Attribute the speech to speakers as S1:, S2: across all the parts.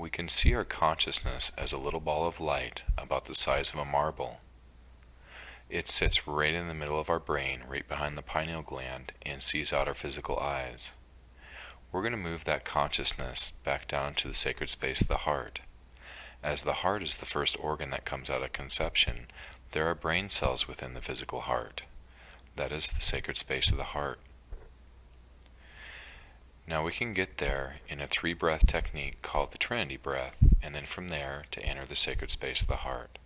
S1: We can see our consciousness as a little ball of light about the size of a marble. It sits right in the middle of our brain, right behind the pineal gland, and sees out our physical eyes. We're going to move that consciousness back down to the sacred space of the heart. As the heart is the first organ that comes out of conception, there are brain cells within the physical heart. That is the sacred space of the heart. Now we can get there in a 3-breath technique called the Trinity breath, and then from there to enter the sacred space of the heart.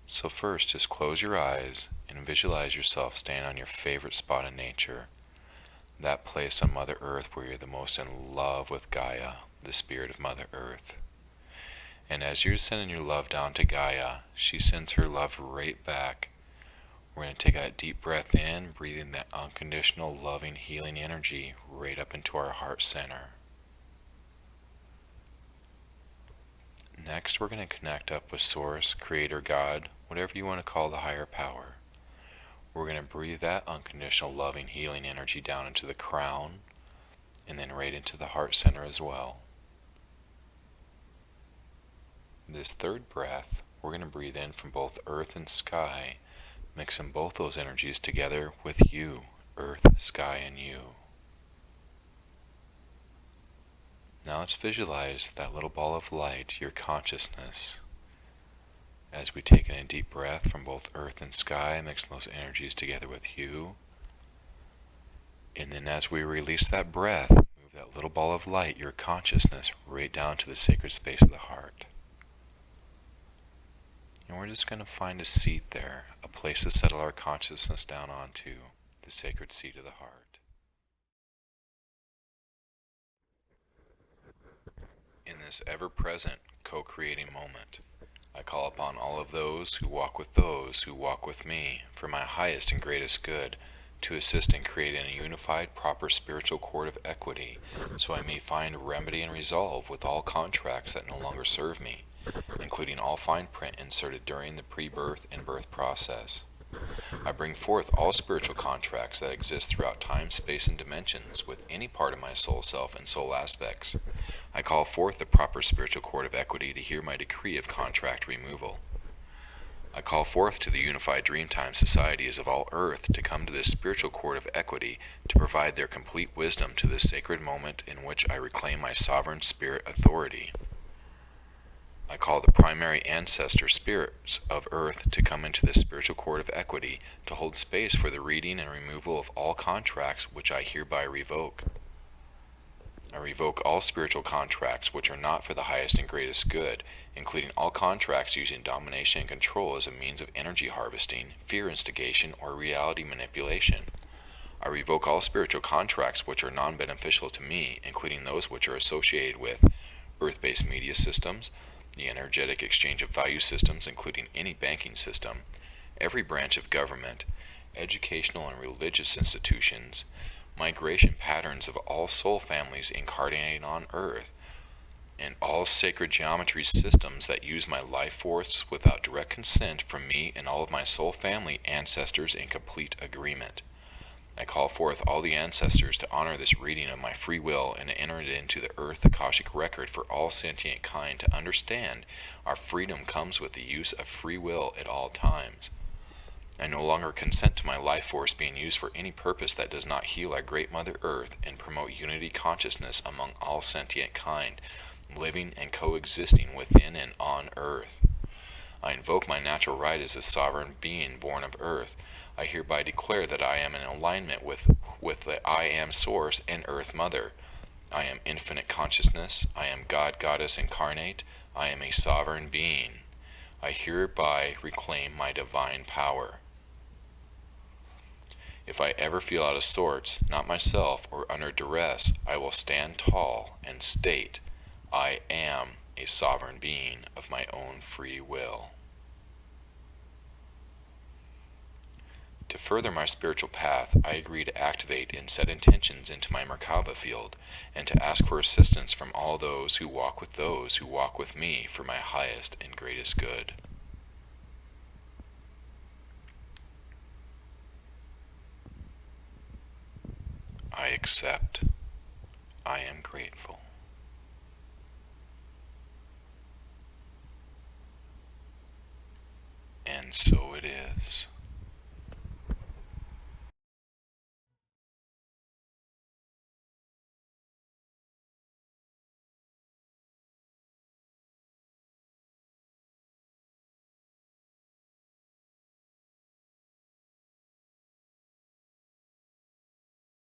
S1: So first, just close your eyes and visualize yourself standing on your favorite spot in nature, that place on Mother Earth where you're the most in love with Gaia, the spirit of Mother Earth. And as you're sending your love down to Gaia, she sends her love right back. We're going to take that deep breath in, breathing that unconditional, loving, healing energy right up into our heart center. Next, we're going to connect up with Source, Creator, God, whatever you want to call the higher power. We're going to breathe that unconditional, loving, healing energy down into the crown, and then right into the heart center as well. This third breath, we're going to breathe in from both earth and sky, mixing both those energies together with you, earth, sky, and you. Now let's visualize that little ball of light, your consciousness, as we take in a deep breath from both earth and sky, mixing those energies together with you. And then as we release that breath, move that little ball of light, your consciousness, right down to the sacred space of the heart. And we're just going to find a seat there, a place to settle our consciousness down onto, the sacred seat of the heart. In this ever-present, co-creating moment, I call upon all of those who walk with me, for my highest and greatest good, to assist in creating a unified, proper spiritual court of equity, so I may find remedy and resolve with all contracts that no longer serve me, including all fine print inserted during the pre-birth and birth process. I bring forth all spiritual contracts that exist throughout time, space, and dimensions with any part of my soul self and soul aspects. I call forth the proper spiritual court of equity to hear my decree of contract removal. I call forth to the unified dreamtime societies of all earth to come to this spiritual court of equity to provide their complete wisdom to this sacred moment in which I reclaim my sovereign spirit authority. I call the primary ancestor spirits of earth to come into this spiritual court of equity to hold space for the reading and removal of all contracts which I hereby revoke. I revoke all spiritual contracts which are not for the highest and greatest good, including all contracts using domination and control as a means of energy harvesting, fear instigation, or reality manipulation. I revoke all spiritual contracts which are non-beneficial to me, including those which are associated with earth-based media systems, the energetic exchange of value systems, including any banking system, every branch of government, educational and religious institutions, migration patterns of all soul families incarnating on earth, and all sacred geometry systems that use my life force without direct consent from me and all of my soul family ancestors in complete agreement. I call forth all the ancestors to honor this reading of my free will and to enter it into the Earth Akashic record for all sentient kind to understand our freedom comes with the use of free will at all times. I no longer consent to my life force being used for any purpose that does not heal our great Mother Earth and promote unity consciousness among all sentient kind, living and coexisting within and on Earth. I invoke my natural right as a sovereign being born of Earth. I hereby declare that I am in alignment with the I Am Source and Earth Mother. I am infinite consciousness. I am God, Goddess incarnate. I am a sovereign being. I hereby reclaim my divine power. If I ever feel out of sorts, not myself, or under duress, I will stand tall and state, I am a sovereign being of my own free will. To further my spiritual path, I agree to activate and set intentions into my Merkaba field, and to ask for assistance from all those who walk with me for my highest and greatest good. I accept. I am grateful. and so